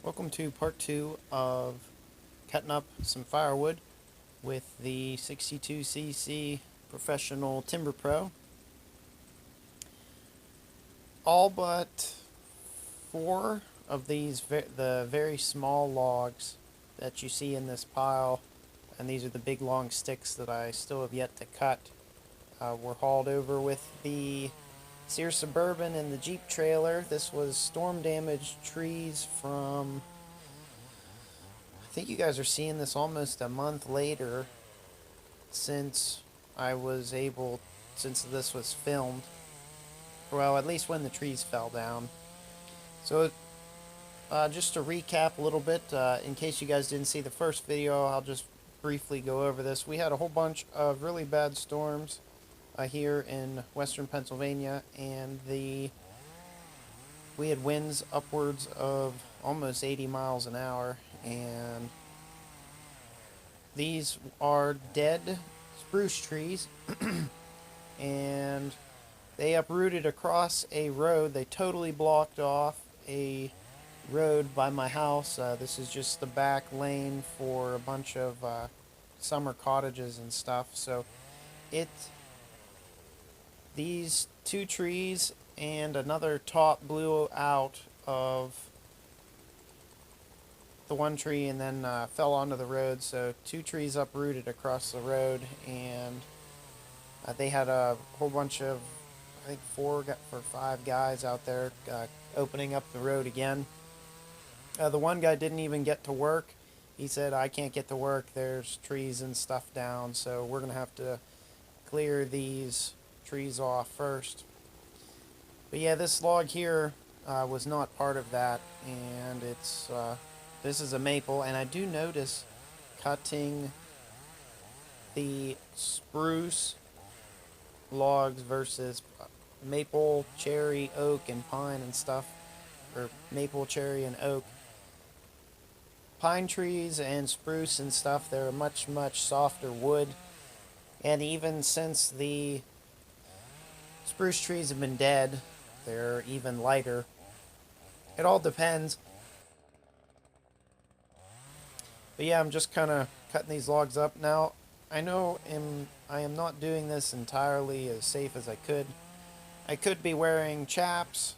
Welcome to part 2 of cutting up some firewood with the 62cc professional Timberpro. All but 4 of these, the very small logs that you see in this pile, and these are the big long sticks that I still have yet to cut, were hauled over with the Sears Suburban and the Jeep trailer. This was storm damaged trees from, I think you guys are seeing this almost a month later since since this was filmed. Well, at least when the trees fell down. So, just to recap a little bit, in case you guys didn't see the first video, I'll just briefly go over this. We had a whole bunch of really bad storms here in western Pennsylvania, and we had winds upwards of almost 80 miles an hour, and these are dead spruce trees, and they uprooted across a road. They totally blocked off a road by my house. This is just the back lane for a bunch of summer cottages and stuff. So these 2 trees and another top blew out of the one tree and then fell onto the road. So 2 trees uprooted across the road, and they had a whole bunch of, I think 4 or 5 guys out there opening up the road again. The one guy didn't even get to work. He said, "I can't get to work, there's trees and stuff down, so we're going to have to clear these trees off first." But yeah, this log here was not part of that, and this is a maple, and I do notice cutting the spruce logs versus maple, cherry, oak, and pine and stuff, or maple, cherry, and oak. Pine trees and spruce and stuff, they're much softer wood, and even since the spruce trees have been dead, they're even lighter. It all depends. But yeah, I'm just kind of cutting these logs up. Now, I know I am not doing this entirely as safe as I could. I could be wearing chaps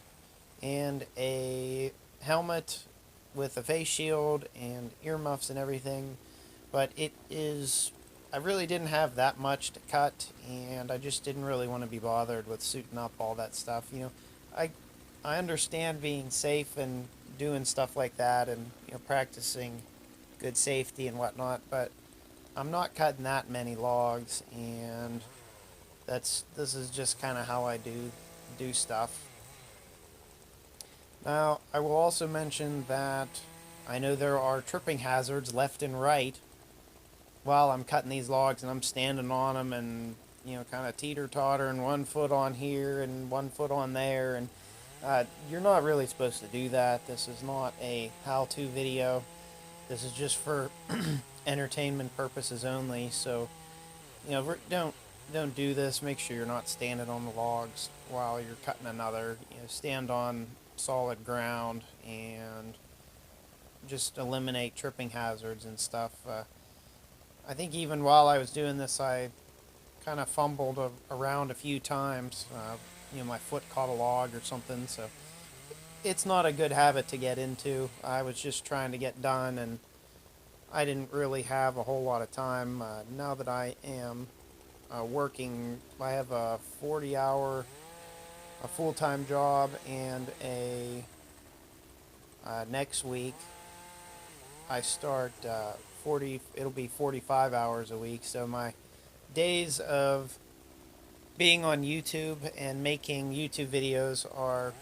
and a helmet with a face shield and earmuffs and everything, but I really didn't have that much to cut, and I just didn't really want to be bothered with suiting up all that stuff. I understand being safe and doing stuff like that, and practicing good safety and whatnot, but I'm not cutting that many logs, and this is just kind of how I do stuff. Now, I will also mention that I know there are tripping hazards left and right while I'm cutting these logs, and I'm standing on them and kind of teeter-tottering, 1 foot on here and 1 foot on there, and you're not really supposed to do that. This is not a how-to video. This is just for entertainment purposes only. So, don't do this. Make sure you're not standing on the logs while you're cutting another. Stand on solid ground and just eliminate tripping hazards and stuff. I think even while I was doing this, I kind of fumbled around a few times. My foot caught a log or something, so it's not a good habit to get into. I was just trying to get done, and I didn't really have a whole lot of time. Now that I am working, I have a 40-hour full-time job, and next week I start it'll be 45 hours a week, so my days of being on YouTube and making YouTube videos are,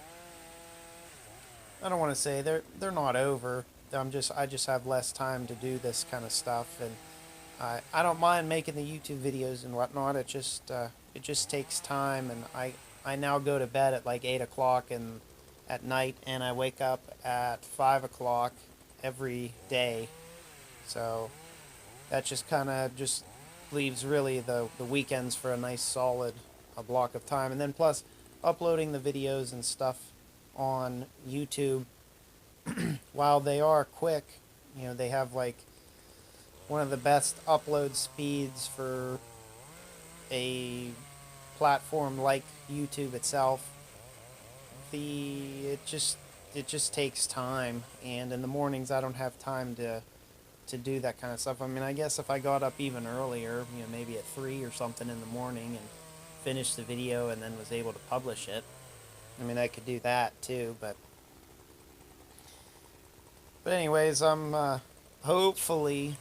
I don't want to say they're not over. I just have less time to do this kind of stuff, and I don't mind making the YouTube videos and whatnot. It just takes time, and I now go to bed at like 8 o'clock at night, and I wake up at 5 o'clock every day. So that just kind of just leaves really the weekends for a nice solid block of time, and then plus uploading the videos and stuff on YouTube while they are quick, they have like one of the best upload speeds for a platform like YouTube itself. It just takes time, and in the mornings I don't have time to do that kind of stuff. I mean, I guess if I got up even earlier, maybe at 3 or something in the morning, and finished the video and then was able to publish it, I mean, I could do that too. But anyways, I'm hopefully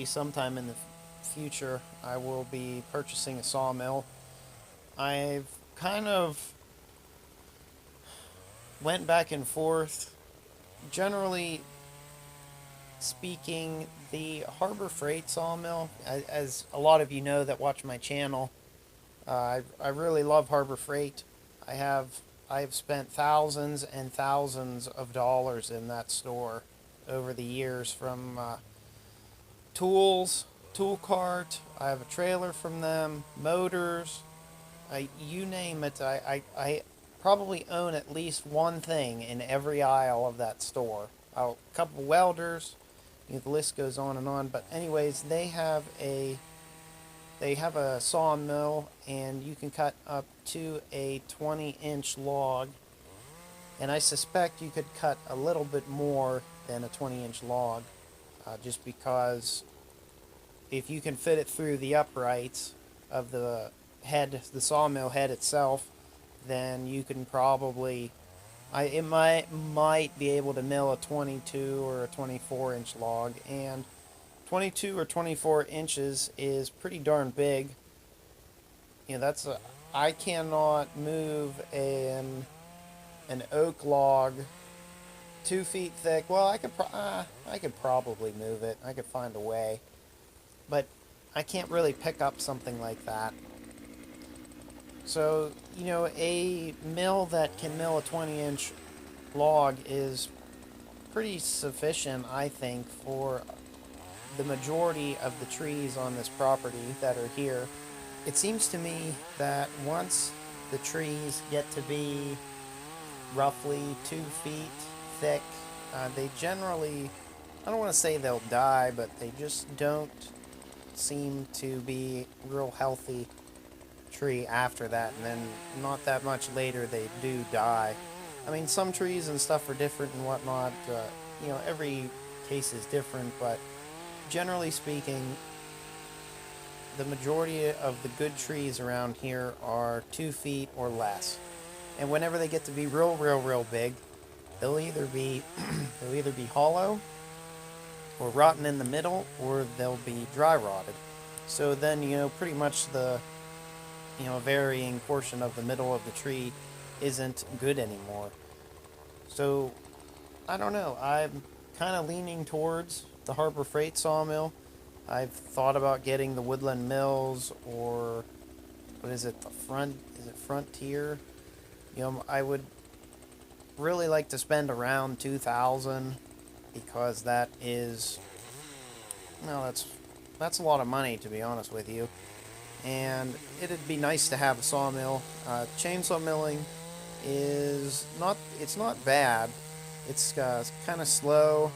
sometime in the future I will be purchasing a sawmill. I've kind of went back and forth. Generally speaking, the Harbor Freight sawmill, as a lot of you know that watch my channel, I really love Harbor Freight. I've spent thousands and thousands of dollars in that store over the years, from tools, tool cart. I have a trailer from them, motors. You name it. I probably own at least one thing in every aisle of that store. A couple welders. The list goes on and on. But anyways, they have a sawmill, and you can cut up to a 20-inch log. And I suspect you could cut a little bit more than a 20-inch log, just because if you can fit it through the uprights of the sawmill head itself, then you can probably, it might be able to mill a 22 or a 24-inch log, and 22 or 24 inches is pretty darn big. I cannot move an oak log 2 feet thick. Well, I could probably move it. I could find a way, but I can't really pick up something like that. So, a mill that can mill a 20-inch log is pretty sufficient, I think, for the majority of the trees on this property that are here. It seems to me that once the trees get to be roughly 2 feet thick, they generally, I don't want to say they'll die, but they just don't seem to be real healthy tree after that, and then not that much later they do die. I mean, some trees and stuff are different and whatnot. Every case is different, but generally speaking, the majority of the good trees around here are 2 feet or less. And whenever they get to be real big, they'll either be hollow or rotten in the middle, or they'll be dry rotted. So then, pretty much the varying portion of the middle of the tree isn't good anymore. So I don't know. I'm kind of leaning towards the Harbor Freight sawmill. I've thought about getting the Woodland Mills, or what is it? Is it Frontier? I would really like to spend around $2,000, because that's a lot of money, to be honest with you. And it'd be nice to have a sawmill. Chainsaw milling it's not bad. It's kind of slow,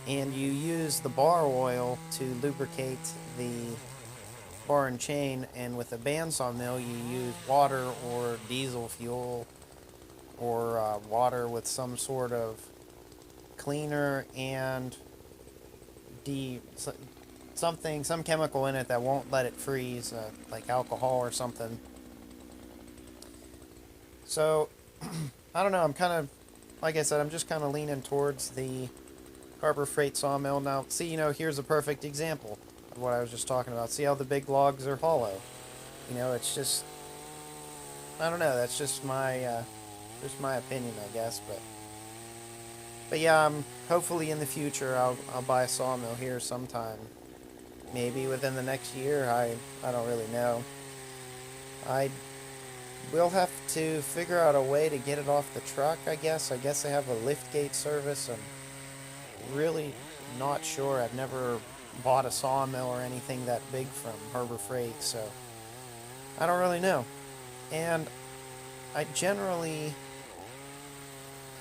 and you use the bar oil to lubricate the bar and chain, and with a bandsaw mill you use water or diesel fuel, or water with some sort of cleaner and some chemical in it that won't let it freeze, like alcohol or something. So, I don't know, I'm kind of, like I said, I'm just kind of leaning towards the Harbor Freight sawmill. Now, see, here's a perfect example of what I was just talking about. See how the big logs are hollow? It's just, I don't know, that's just my opinion, I guess, but yeah, hopefully in the future I'll buy a sawmill here sometime. Maybe within the next year. I don't really know. I will have to figure out a way to get it off the truck, I guess. I guess they have a liftgate service. I'm really not sure. I've never bought a sawmill or anything that big from Harbor Freight, so I don't really know. And I generally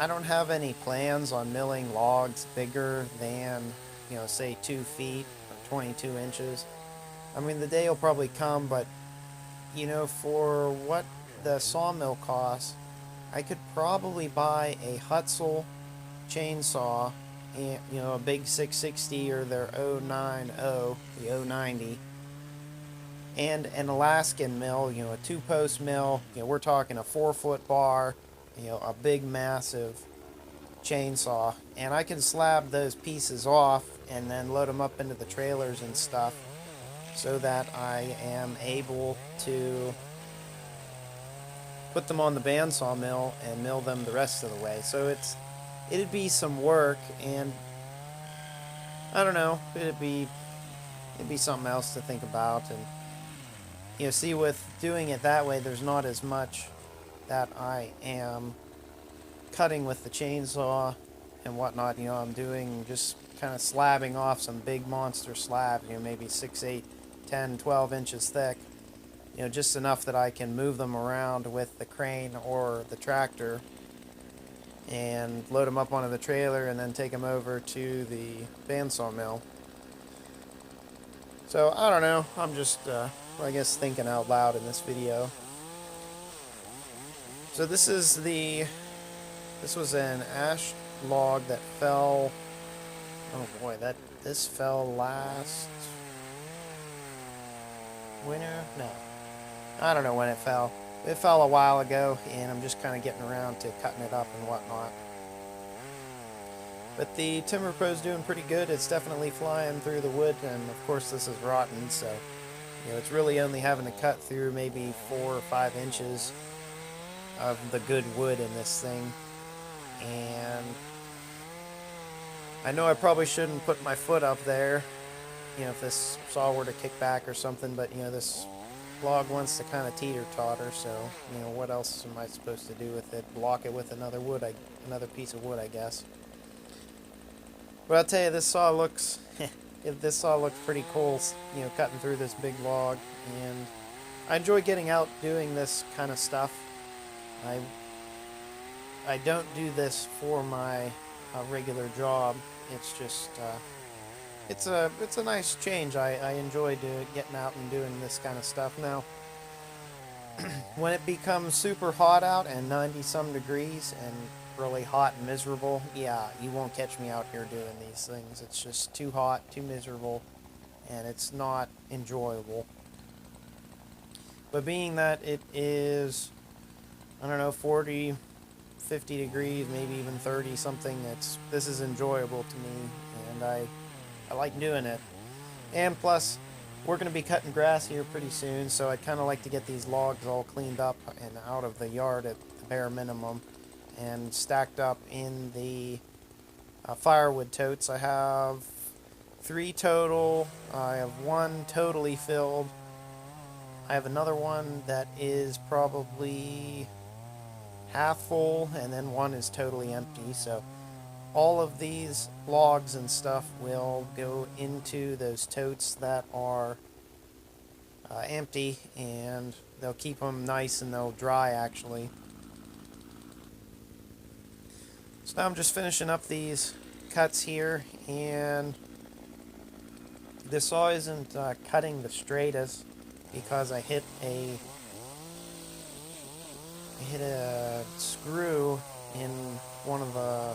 I don't have any plans on milling logs bigger than, say 2 feet or 22 inches. I mean, the day will probably come, but, for what the sawmill costs, I could probably buy a Hutzel chainsaw, and, a big 660 or their 090, the 090, and an Alaskan mill, a 2-post mill. We're talking a 4-foot bar, a big, massive chainsaw, and I can slab those pieces off and then load them up into the trailers and stuff so that I am able to put them on the bandsaw mill and mill them the rest of the way. So it'd be some work, and I don't know, it'd be something else to think about. And see, with doing it that way, there's not as much that I am cutting with the chainsaw and whatnot. I'm doing just kind of slabbing off some big monster slabs, maybe 6, 8, 10, 12 inches thick, just enough that I can move them around with the crane or the tractor and load them up onto the trailer and then take them over to the bandsaw mill. So I don't know, I'm just I guess thinking out loud in this video. So this was an ash log that fell. Oh boy, this fell last winter? No. I don't know when it fell. It fell a while ago, and I'm just kind of getting around to cutting it up and whatnot. But the Timberpro's doing pretty good. It's definitely flying through the wood, and of course this is rotten, so it's really only having to cut through maybe 4 or 5 inches of the good wood in this thing. And I know I probably shouldn't put my foot up there, if this saw were to kick back or something, but this log wants to kind of teeter-totter, so what else am I supposed to do with it? Block it with another piece of wood, I guess. But I'll tell you, this saw looks pretty cool, cutting through this big log, and I enjoy getting out doing this kind of stuff. I don't do this for my regular job. It's just it's a nice change. I enjoy getting out and doing this kind of stuff. Now, when it becomes super hot out and 90-some degrees and really hot and miserable, yeah, you won't catch me out here doing these things. It's just too hot, too miserable, and it's not enjoyable. But being that it is, I don't know, 40, 50 degrees, maybe even 30 something, this is enjoyable to me, and I like doing it. And plus, we're going to be cutting grass here pretty soon, so I'd kind of like to get these logs all cleaned up and out of the yard at the bare minimum and stacked up in the firewood totes. I have 3 total. I have 1 totally filled. I have another one that is probably half full, and then 1 is totally empty. So all of these logs and stuff will go into those totes that are empty, and they'll keep them nice and they'll dry actually. So now I'm just finishing up these cuts here, and this saw isn't cutting the straightest because I hit a screw in one of the,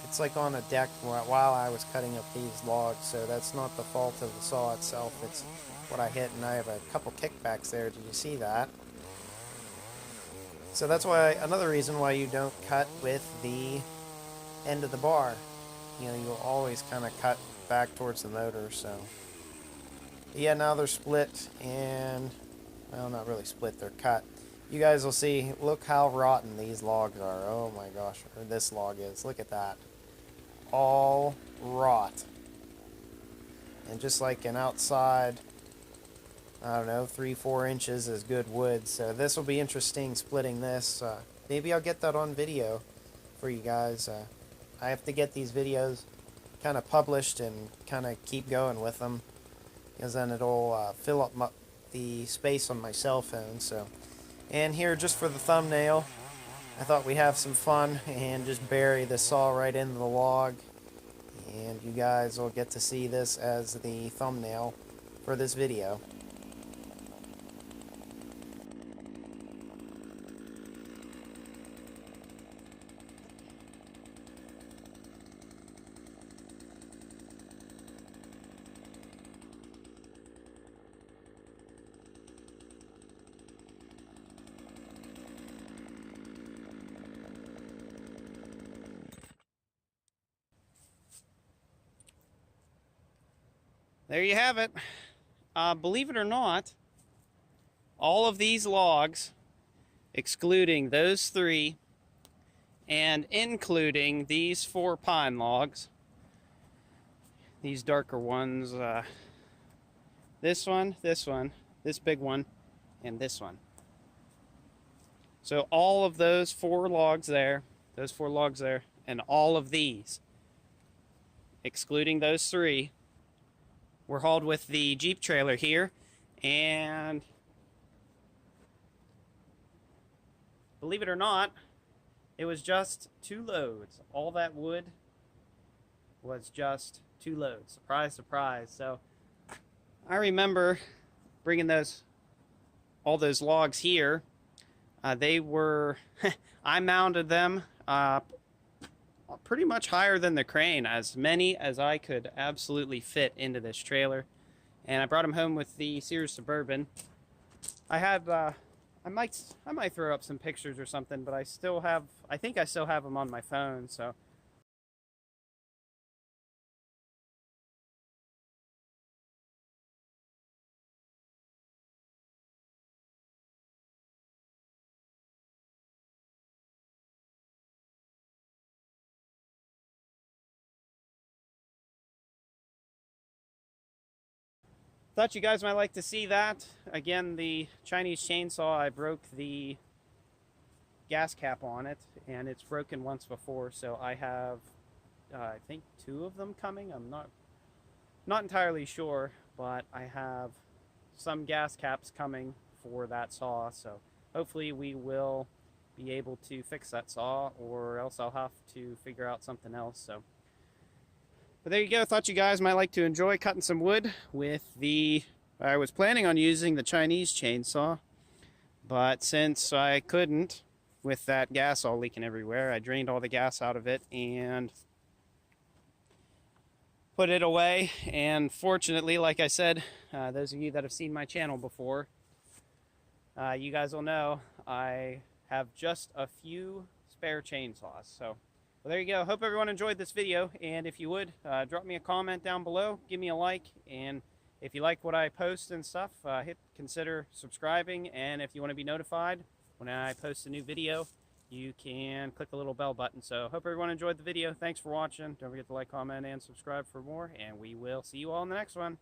it's like on a deck while I was cutting up these logs, so that's not the fault of the saw itself, it's what I hit, and I have a couple kickbacks there. Did you see that? So that's why, another reason why you don't cut with the end of the bar. You'll always kind of cut back towards the motor, so. But yeah, now they're split, and, well, not really split, they're cut. You guys will see, look how rotten these logs are. Oh my gosh, or this log is. Look at that. All rot. And just like an outside, I don't know, 3-4 inches is good wood. So this will be interesting, splitting this. Maybe I'll get that on video for you guys. I have to get these videos kind of published and kind of keep going with them, because then it'll fill up the space on my cell phone. So, and here, just for the thumbnail, I thought we'd have some fun and just bury the saw right into the log. And you guys will get to see this as the thumbnail for this video. There you have it. Believe it or not, all of these logs, excluding those 3 and including these 4 pine logs, these darker ones, this one, this big one, and this one. So all of those 4 logs there, and all of these, excluding those 3, were hauled with the Jeep trailer here, and believe it or not, it was just 2 loads. All that wood was just 2 loads. Surprise, surprise. So I remember bringing all those logs here. They were, I mounted them pretty much higher than the crane, as many as I could absolutely fit into this trailer. And I brought them home with the Sears Suburban. I might throw up some pictures or something, but I think I still have them on my phone, so. Thought you guys might like to see that. Again, the Chinese chainsaw, I broke the gas cap on it, and it's broken once before, so I have, I think 2 of them coming. I'm not entirely sure, but I have some gas caps coming for that saw, so hopefully we will be able to fix that saw, or else I'll have to figure out something else. So. But there you go. Thought you guys might like to enjoy cutting some wood with I was planning on using the Chinese chainsaw, but since I couldn't with that gas all leaking everywhere, I drained all the gas out of it and put it away. And fortunately, like I said, those of you that have seen my channel before, you guys will know I have just a few spare chainsaws. So. Well, there you go. Hope everyone enjoyed this video, and if you would, drop me a comment down below, give me a like, and if you like what I post and stuff, consider subscribing, and if you want to be notified when I post a new video, you can click the little bell button. So hope everyone enjoyed the video. Thanks for watching. Don't forget to like, comment, and subscribe for more, and we will see you all in the next one.